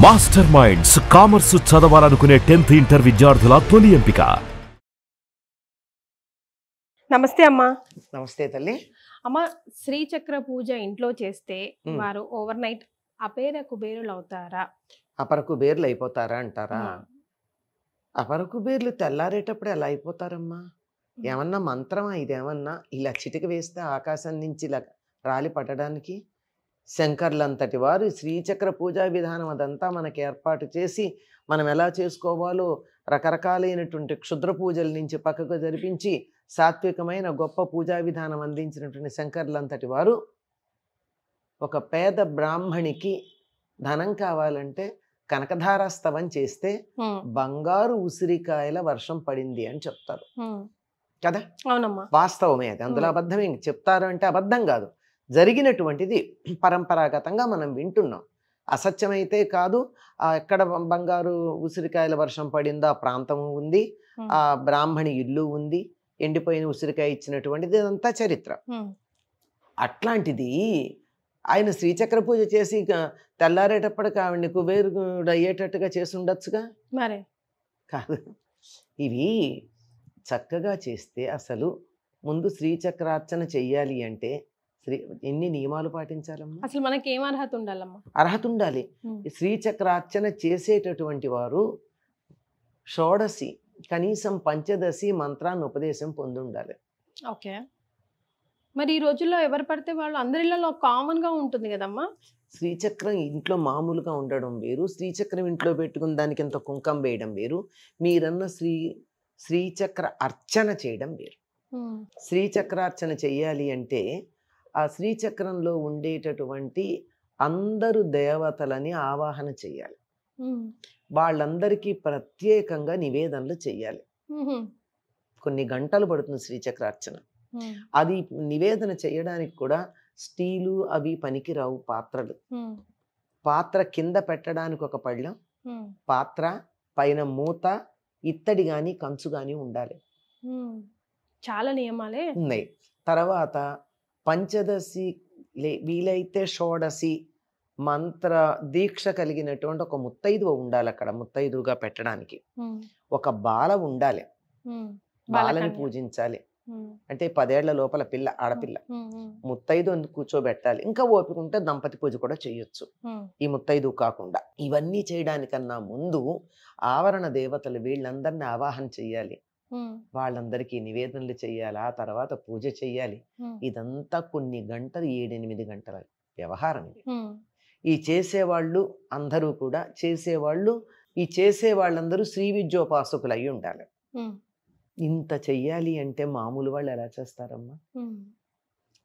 Master minds commerce చదవాలనుకునే 10th inter విద్యార్థుల తొలి ఎంపిక. నమస్తే అమ్మా. నమస్తే తల్లి. అమ్మ, శ్రీచక్ర పూజ ఇంట్లో చేస్తే వారు ఓవర్ నైట్ అపేర కుబేరులు అవుతారా? అపర కుబేర్లు అయిపోతారా అంటారా? అపర కుబేర్లు తెల్లారేటప్పుడు ఎలా అయిపోతారమ్మా? ఏమన్నా మంత్రమా ఇదేమన్నా? ఇలా చిటిక వేస్తే ఆకాశం నుంచి ఇలా రాలి పడడానికి? శంకర్లంతటి వారు శ్రీచక్ర పూజా విధానం అదంతా మనకి ఏర్పాటు చేసి మనం ఎలా చేసుకోవాలో రకరకాలైనటువంటి క్షుద్ర పూజల నుంచి పక్కకు జరిపించి సాత్వికమైన గొప్ప పూజా విధానం అందించినటువంటి శంకర్లంతటి వారు ఒక పేద బ్రాహ్మణికి ధనం కావాలంటే కనకధారాస్తవం చేస్తే బంగారు ఉసిరికాయల వర్షం పడింది అని చెప్తారు కదా. అవునమ్మా, వాస్తవమే అది, అందులో అబద్ధమే. చెప్తారు అంటే అబద్ధం కాదు, జరిగినటువంటిది పరంపరాగతంగా మనం వింటున్నాం. అసత్యమైతే కాదు. ఎక్కడ బంగారు ఉసిరికాయల వర్షం పడిందో ఆ ప్రాంతము ఉంది, ఆ బ్రాహ్మణి ఇల్లు ఉంది, ఎండిపోయిన ఉసిరికాయ ఇచ్చినటువంటిది, ఇదంతా చరిత్ర. అట్లాంటిది ఆయన శ్రీచక్ర పూజ చేసి తెల్లారేటప్పటికి ఆవిడ్ని కుబేరుడు అయ్యేటట్టుగా చేసి ఉండొచ్చుగా. మరి కాదు, ఇవి చక్కగా చేస్తే అసలు ముందు శ్రీచక్రార్చన చెయ్యాలి అంటే ఎన్ని నియమాలు పాటించాలమ్మా? అసలు మనకి ఏం అర్హత ఉండాలమ్మా? అర్హత ఉండాలి. శ్రీచక్రార్చన చేసేటటువంటి వారు షోడశి కనీసం పంచదశి మంత్రాన్ని ఉపదేశం పొంది ఉండాలి. ఓకే. మరి ఈ రోజుల్లో ఎవరు పడితే వాళ్ళు అందరిలో కామన్ గా ఉంటుంది కదమ్మా. శ్రీచక్రం ఇంట్లో మామూలుగా ఉండడం వేరు, శ్రీచక్రం ఇంట్లో పెట్టుకుని దానికి ఎంత కుంకం వేయడం వేరు, మీరన్న శ్రీచక్ర అర్చన చేయడం వేరు. శ్రీచక్రార్చన చెయ్యాలి అంటే ఆ శ్రీచక్రంలో ఉండేటటువంటి అందరు దేవతలని ఆవాహన చెయ్యాలి. వాళ్ళందరికీ ప్రత్యేకంగా నివేదనలు చెయ్యాలి. కొన్ని గంటలు పడుతుంది శ్రీచక్రార్చన. అది నివేదన చేయడానికి కూడా స్టీలు అవి పనికిరావు. పాత్ర కింద పెట్టడానికి ఒక పళ్ళెం, పాత్ర పైన మూత, ఇత్తడి గాని కంచు గాని ఉండాలి. చాలా నియమాలే ఉన్నాయి. తర్వాత పంచదశి వీలైతే షోడశి మంత్ర దీక్ష కలిగినటువంటి ఒక ముత్తైదువ ఉండాలి. అక్కడ ముత్తైదుగా పెట్టడానికి ఒక బాల ఉండాలి. బాలని పూజించాలి. అంటే 10 ఏళ్ల లోపల పిల్ల, ఆడపిల్ల. ముత్తైదు కూర్చోబెట్టాలి. ఇంకా ఓపిక ఉంటే దంపతి పూజ కూడా చేయొచ్చు ఈ ముత్తైదు కాకుండా. ఇవన్నీ చేయడానికన్నా ముందు ఆవరణ దేవతలు వీళ్ళందరినీ ఆవాహన చెయ్యాలి. వాళ్ళందరికీ నివేదనలు చెయ్యాలి. ఆ తర్వాత పూజ చెయ్యాలి. ఇదంతా కొన్ని గంటలు, 7-8 గంటల వ్యవహారం ఇది. ఈ చేసేవాళ్ళు అందరూ కూడా చేసే వాళ్ళందరూ శ్రీ విద్యోపాసకులు అయి ఉండాలి. ఇంత చెయ్యాలి అంటే మామూలు వాళ్ళు ఎలా చేస్తారమ్మా?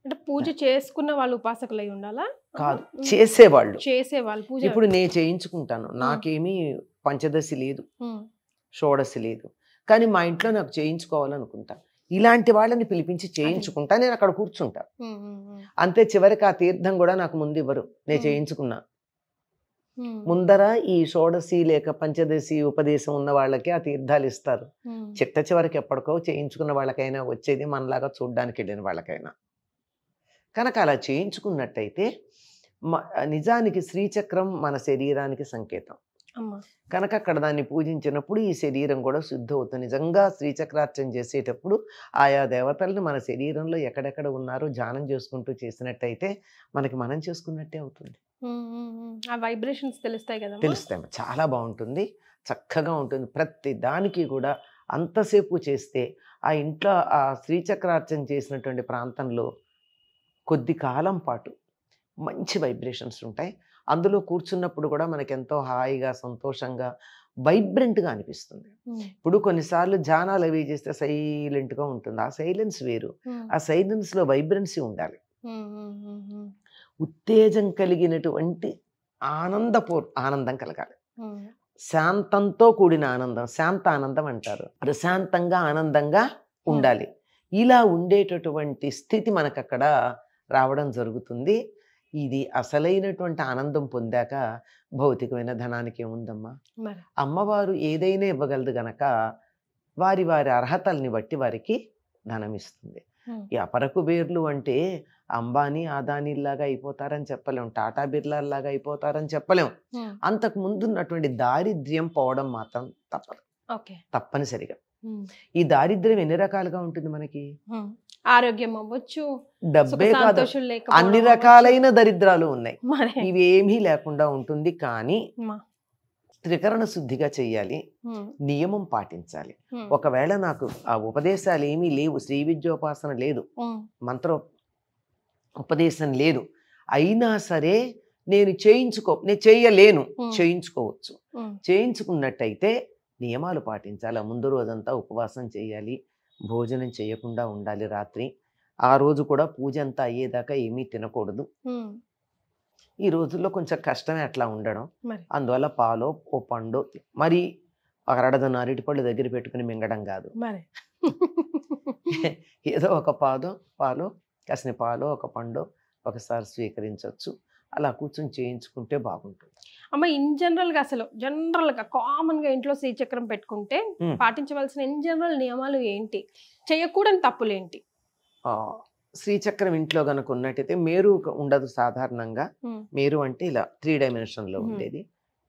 అంటే పూజ చేసుకున్న వాళ్ళు ఉపాసకులు అయి ఉండాలా? కాదు, చేసేవాళ్ళు. పూజ ఇప్పుడు నేను చేయించుకుంటాను, నాకేమీ పంచదశి లేదు, షోడశి లేదు, కానీ మా ఇంట్లో నాకు చేయించుకోవాలనుకుంటా. ఇలాంటి వాళ్ళని పిలిపించి చేయించుకుంటా. నేను అక్కడ కూర్చుంటా అంతే. చివరికి ఆ తీర్థం కూడా నాకు ముందు ఇవ్వరు. నేను చేయించుకున్నా ముందర ఈ షోడశి లేక పంచదశి ఉపదేశం ఉన్న వాళ్ళకి ఆ తీర్థాలు ఇస్తారు. చివరికి ఎప్పటికో చేయించుకున్న వాళ్ళకైనా వచ్చేది, మనలాగా చూడ్డానికి వెళ్ళిన వాళ్ళకైనా. కనుక అలా చేయించుకున్నట్టయితే నిజానికి శ్రీచక్రం మన శరీరానికి సంకేతం కనుక అక్కడ దాన్ని పూజించినప్పుడు ఈ శరీరం కూడా శుద్ధి అవుతుంది. నిజంగా శ్రీచక్రార్చన చేసేటప్పుడు ఆయా దేవతలను మన శరీరంలో ఎక్కడెక్కడ ఉన్నారో ధ్యానం చేసుకుంటూ చేసినట్టయితే మనకి మనం చేసుకున్నట్టే అవుతుంది. ఆ వైబ్రేషన్స్ తెలుస్తాయి కదా. తెలుస్తాయి. చాలా బాగుంటుంది, చక్కగా ఉంటుంది. ప్రతి దానికి కూడా అంతసేపు చేస్తే ఆ ఇంట్లో ఆ శ్రీచక్రార్చన చేసినటువంటి ప్రాంతంలో కొద్ది కాలం పాటు మంచి వైబ్రేషన్స్ ఉంటాయి. అందులో కూర్చున్నప్పుడు కూడా మనకి ఎంతో హాయిగా, సంతోషంగా, వైబ్రెంట్గా అనిపిస్తుంది. ఇప్పుడు కొన్నిసార్లు ధ్యానాలు అవి చేస్తే సైలెంట్గా ఉంటుంది. ఆ సైలెన్స్ వేరు. ఆ సైలెన్స్లో వైబ్రెన్సీ ఉండాలి. ఉత్తేజం కలిగినటువంటి ఆనందం కలగాలి. శాంతంతో కూడిన ఆనందం, శాంత ఆనందం అంటారు. ప్రశాంతంగా, ఆనందంగా ఉండాలి. ఇలా ఉండేటటువంటి స్థితి మనకు అక్కడ రావడం జరుగుతుంది. ఇది అసలైనటువంటి ఆనందం పొందాక భౌతికమైన ధనానికి ఏముందమ్మా? అమ్మవారు ఏదైనా ఇవ్వగలదు గనక వారి అర్హతల్ని బట్టి వారికి ధనం ఇస్తుంది. ఈ అపర కుబేర్లు అంటే అంబానీ అదానీలాగా అయిపోతారని చెప్పలేం, టాటా బిర్లాలాగా అయిపోతారని చెప్పలేం. అంతకు ముందు ఉన్నటువంటి దారిద్ర్యం పోవడం మాత్రం తప్పదు, తప్పనిసరిగా. ఈ దారిద్ర్యం ఎన్ని రకాలుగా ఉంటుంది మనకి? ఆరోగ్యం అవ్వచ్చు, డబ్బే కాదు, అన్ని రకాలైన దరిద్రాలు ఉన్నాయి. ఇవి ఏమీ లేకుండా ఉంటుంది. కానీ త్రికరణ శుద్ధిగా చెయ్యాలి, నియమం పాటించాలి. ఒకవేళ నాకు ఆ ఉపదేశాలు ఏమీ లేవు, శ్రీ విద్యోపాసన లేదు, మంత్ర ఉపదేశం లేదు, అయినా సరే నేను చేయలేను, చేయించుకోవచ్చు. చేయించుకున్నట్టయితే నియమాలు పాటించాలి. ముందు రోజంతా ఉపవాసం చేయాలి, భోజనం చేయకుండా ఉండాలి. రాత్రి ఆ రోజు కూడా పూజ అంతా అయ్యేదాకా ఏమీ తినకూడదు. ఈ రోజుల్లో కొంచెం కష్టమే అట్లా ఉండడం. అందువల్ల పాలో ఓ పండు, మరి అరడదన అరటిపళ్ళు దగ్గర పెట్టుకుని మింగడం కాదు. ఏదో ఒక పాలు కాసిన పాలు ఒక పండు ఒకసారి స్వీకరించవచ్చు. అలా కూర్చొని చేయించుకుంటే బాగుంటుంది. అమ్మ, ఇన్ జనరల్ గా అసలు జనరల్ గా కామన్ గా ఇంట్లో శ్రీచక్రం పెట్టుకుంటే పాటించవలసిన ఇన్ జనరల్ నియమాలు ఏంటి, చేయకూడని తప్పులేంటి? శ్రీచక్రం ఇంట్లో గనక ఉన్నట్టయితే మేరు ఉండదు. సాధారణంగా మేరు అంటే ఇలా 3 డైమెన్షన్ లో ఉండేది.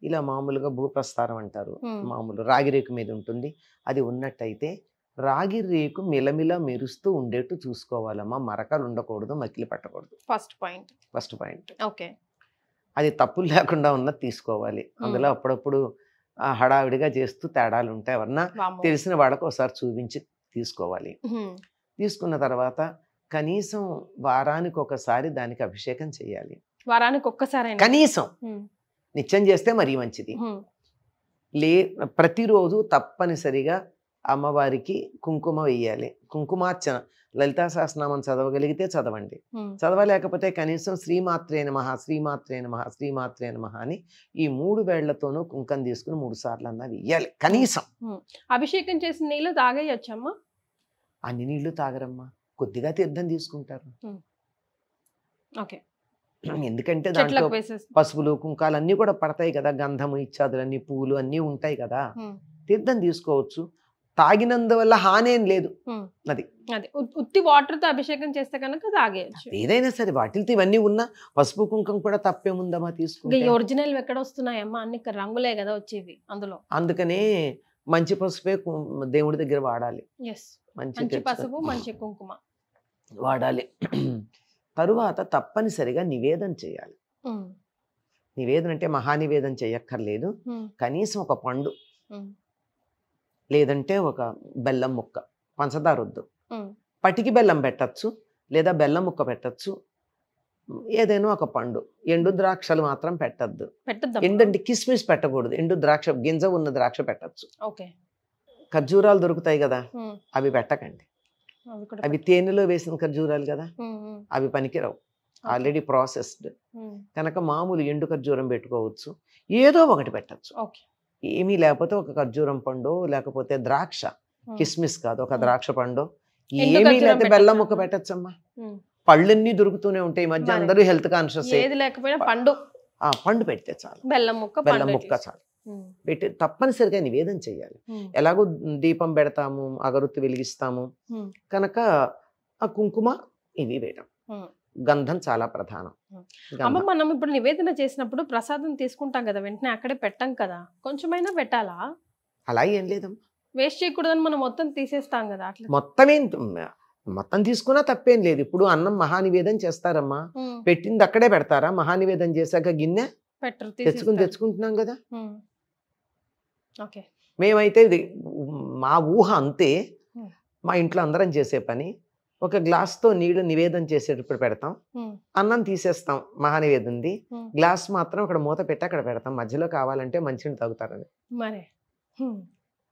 ఇలా మామూలుగా భూప్రస్థారం అంటారు, మామూలు రాగి రేకు మీద ఉంటుంది. అది ఉన్నట్టయితే రాగి రేకు మిలమిల మెరుస్తూ ఉండేట్టు చూసుకోవాలమ్మా. మరకలు ఉండకూడదు, మకిలి పట్టకూడదు. First point. ఓకే, అది తప్పులు లేకుండా ఉన్నది తీసుకోవాలి. అందులో అప్పుడప్పుడు హడావిడిగా చేస్తూ తేడాలు ఉంటాయి. ఎవరన్నా తెలిసిన వాళ్ళకు ఒకసారి చూపించి తీసుకోవాలి. తీసుకున్న తర్వాత కనీసం వారానికి ఒకసారి దానికి అభిషేకం చేయాలి. వారానికి ఒక్కసారి కనీసం. నిత్యం చేస్తే మరీ మంచిది. ప్రతిరోజు తప్పనిసరిగా అమ్మవారికి కుంకుమ వేయాలి. కుంకుమార్చన, లలితా సహస్రనామం చదవగలిగితే చదవండి, చదవలేకపోతే కనీసం శ్రీమాత్రే నమః, శ్రీమాత్రే నమః, శ్రీమాత్రే నమః అని ఈ 3 వేళ్లతోనూ కుంకం తీసుకుని 3 సార్లు అన్నా వేయాలి కనీసం. అభిషేకం చేసిన నీళ్ళు తాగేయచ్చమ్మా? అన్ని నీళ్లు తాగరమ్మా, కొద్దిగా తీర్థం తీసుకుంటారు. ఎందుకంటే దాంట్లో పసుపులు కుంకాలు అన్ని కూడా పడతాయి కదా, గంధము ఇత్యాదులన్నీ, పూలు అన్నీ ఉంటాయి కదా. తీర్థం తీసుకోవచ్చు, తాగినందువల్ల హానేం లేదు. అది ఉత్తి వాటర్ తో అభిషేకం చేస్తే కనుక తాగేయచ్చు. ఏదైనా సరే వాటితో ఇవన్నీ ఉన్నా పసుపు కుంకం కూడా తప్పేముందమ్మా తీసుకుంటే. ఒరిజినల్ ఎక్కడ వస్తున్నాయమ్మా, అన్ని రంగులే కదా వచ్చేవి అందులో. అందుకనే మంచి పసుపే దేవుడి దగ్గర వాడాలి. మంచి పసుపు, మంచి కుంకుమ వాడాలి. తరువాత తప్పనిసరిగా నివేదన చేయాలి. నివేదన అంటే మహానివేదన చేయక్కర్లేదు, కనీసం ఒక పండు లేదంటే ఒక బెల్లం ముక్క, పంచదార వద్దు, పటికి బెల్లం పెట్టచ్చు లేదా బెల్లం ముక్క పెట్టచ్చు, ఏదైనా ఒక పండు. ఎండు ద్రాక్షలు మాత్రం పెట్టద్దు. ఎండంటే కిస్మిస్ పెట్టకూడదు, ఎండు ద్రాక్ష గింజ ఉన్న ద్రాక్ష పెట్టచ్చు. ఖర్జూరాలు దొరుకుతాయి కదా, అవి పెట్టకండి. అవి తేనెలో వేసిన ఖర్జూరాలు కదా, అవి పనికిరావు, ఆల్రెడీ ప్రాసెస్డ్ కనుక మామూలు ఎండు ఖర్జూరం పెట్టుకోవచ్చు, ఏదో ఒకటి పెట్టచ్చు. ఏమీ లేకపోతే ఒక ఖర్జూరం పండు, లేకపోతే ద్రాక్ష, కిస్మిస్ కాదు, ఒక ద్రాక్ష పండు, ఏమీ లేకపోతే బెల్లం ముక్క పెట్టచ్చమ్మా. పళ్ళన్నీ దొరుకుతూనే ఉంటాయి ఈ మధ్య, అందరూ హెల్త్ కాన్షియస్. పండు పెడితే చాలు, బెల్లం ముక్క చాలు పెట్టి తప్పనిసరిగా నివేదన చేయాలి. ఎలాగో దీపం పెడతాము, అగరొత్తి వెలిగిస్తాము కనుక ఆ కుంకుమ ఇవి వేయడం, గంధం చాలా ప్రధానం. అమ్మ, మనం ఇప్పుడు నివేదన చేసినప్పుడు ప్రసాదం తీసుకుంటాం కదా, వెంటనే అక్కడే పెట్టాం కదా, కొంచెమైనా పెట్టాలా? అలా ఏం లేదమ్మా, వేస్ట్ చేయకూడదని మనం మొత్తం తీసేస్తాం కదా. అట్లా మొత్తం తీసుకున్నా తప్పేం లేదు. ఇప్పుడు అన్నం మహానివేదన చేస్తారమ్మా, పెట్టింది అక్కడే పెడతారా? మహానివేదన చేశాక గిన్నె తెచ్చుకుంటున్నాం కదా. మేమైతే ఇది మా ఊహ అంతే, మా ఇంట్లో అందరం చేసే పని. ఒక గ్లాస్తో నీళ్లు నివేదన చేసేటప్పుడు పెడతాం, అన్నం తీసేస్తాం మహానివేదంది, గ్లాస్ మాత్రం అక్కడ మూత పెట్టి అక్కడ పెడతాం. మధ్యలో కావాలంటే మంచినీళ్ళు తాగుతారని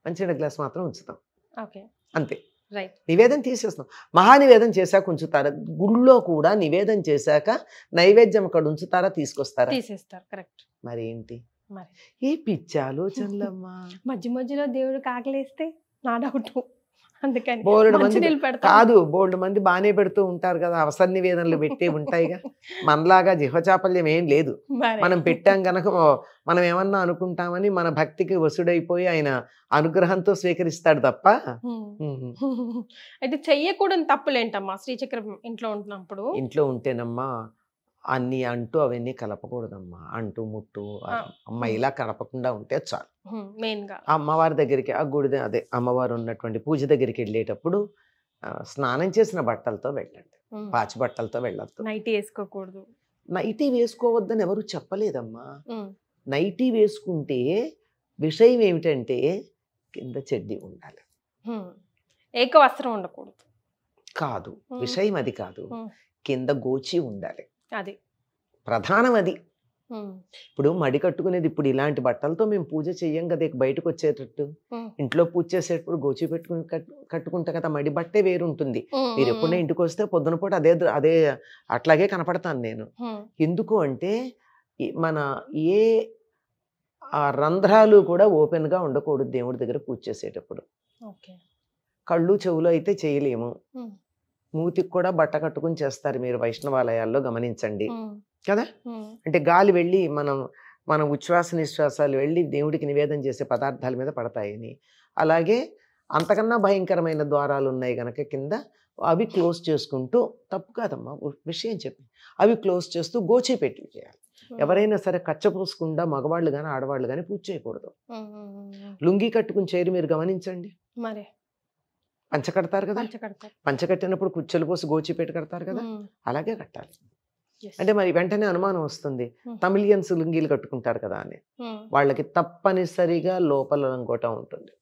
మంచినీళ్ళ గ్లాస్ మాత్రం ఉంచుతాం, అంతే. నివేదన తీసేస్తాం. మహానివేదన చేశాక ఉంచుతారా? గుళ్ళో కూడా నివేదన చేశాక నైవేద్యం అక్కడ ఉంచుతారా, తీసుకొస్తారా? మరి ఏంటి ఈ పిచ్చి ఆలోచనలమ్మా? మధ్య మధ్యలో దేవుడు కాకలేస్తే నా డౌట్ అందుకని బోల్డ్ మంది మంచినీళ్ళు పెడతాం. కాదు, బోల్డ్ మంది బాగానే పెడుతూ ఉంటారు కదా, అవసర నివేదనలు పెట్టే ఉంటాయిగా. మనలాగా జిహ్వచాపల్యం ఏం లేదు. మరి. మనం పెట్టాం గనక మనం ఏమన్నా అనుకుంటామని మన భక్తికి వసుడైపోయి ఆయన అనుగ్రహంతో స్వీకరిస్తాడు తప్ప. అయితే చెయ్యకూడని తప్పులేంటమ్మా శ్రీచక్రం ఇంట్లో ఉంటున్నప్పుడు? ఇంట్లో ఉంటేనమ్మా అన్ని అంటూ అవన్నీ కలపకూడదమ్మా. అంటూ ముట్టు అమ్మ ఇలా కలపకుండా ఉంటే చాలు. మెయిన్ గా ఆ అమ్మవారి దగ్గరికి, ఆ గుడి అదే అమ్మవారు ఉన్నటువంటి పూజ దగ్గరికి వెళ్ళేటప్పుడు స్నానం చేసిన బట్టలతో వెళ్ళండి, పాచి బట్టలతో వెళ్ళొద్దు. నైటీ వేసుకోకూడదు. నైటీ వేసుకోవద్దని ఎవరు చెప్పలేదమ్మా. నైటీ వేసుకుంటే విషయం ఏమిటంటే కింద చెడ్డీ ఉండాలి, ఏక వస్త్రం ఉండకూడదు. కాదు, విషయం అది కాదు. కింద గోచి ఉండాలి, అది ప్రధానం. అది ఇప్పుడు మడి కట్టుకునేది ఇప్పుడు ఇలాంటి బట్టలతో మేము పూజ చెయ్యం కదా, బయటకు వచ్చేటట్టు. ఇంట్లో పూజ చేసేటప్పుడు గోచి పెట్టుకుని కట్టుకుంటా కదా, మడి బట్టే వేరుంటుంది. మీరు ఎప్పుడైనా ఇంటికి వస్తే పొద్దున పూట అదే అట్లాగే కనపడతాను నేను. ఎందుకు అంటే మన ఏ రంధ్రాలు కూడా ఓపెన్ గా ఉండకూడదు దేవుడి దగ్గర పూజ చేసేటప్పుడు. కళ్ళు చెవులు అయితే చేయలేము. మూతికి కూడా బట్ట కట్టుకుని చేస్తారు మీరు వైష్ణవాలయాల్లో గమనించండి కదా. అంటే గాలి వెళ్ళి మనం ఉచ్ఛ్వాస నిశ్వాసాలు వెళ్ళి దేవుడికి నివేదన చేసే పదార్థాల మీద పడతాయని. అలాగే అంతకన్నా భయంకరమైన ద్వారాలు ఉన్నాయి గనక కింద అవి క్లోజ్ చేసుకుంటూ, తప్పు కాదమ్మా విషయం చెప్పి, అవి క్లోజ్ చేస్తూ గోచి పెట్టి చేయాలి. ఎవరైనా సరే కచ్చపోసుకుండా మగవాళ్ళు కానీ ఆడవాళ్ళు కానీ పూజ చేయకూడదు. లుంగి కట్టుకుని చేయరు మీరు గమనించండి. మరి పంచ కడతారు కదా, పంచ కట్టినప్పుడు కుచ్చెలు పోసి గోచి పెట్టి కడతారు కదా, అలాగే కట్టాలి. అంటే మరి వెంటనే అనుమానం వస్తుంది, తమిళియన్స్ లుంగీలు కట్టుకుంటారు కదా అని. వాళ్ళకి తప్పనిసరిగా లోపల లంగోట ఉంటుంది,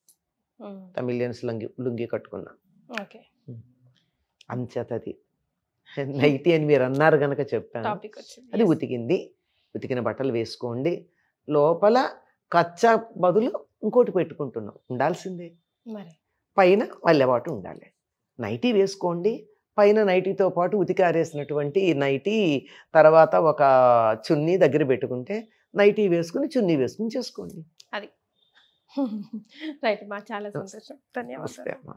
తమిళియన్స్ లుంగి కట్టుకున్నా. అంచేతది నైటీ అని మీరు అన్నారు గనక చెప్పాను. అది ఉతికిన బట్టలు వేసుకోండి. లోపల కచ్చా బదులు ఇంకోటి పెట్టుకుంటున్నాం, ఉండాల్సిందే. పైన వల్లెబాటు ఉండాలి. నైటీ వేసుకోండి, పైన నైటీతో పాటు ఉతికి ఆరేసినటువంటి నైటీ, తర్వాత ఒక చున్నీ దగ్గర పెట్టుకుంటే నైటీ వేసుకుని చున్నీ వేసుకుని చేసుకోండి. అది రైట్ మా, చాలా సంతోషం, ధన్యవాదాలు.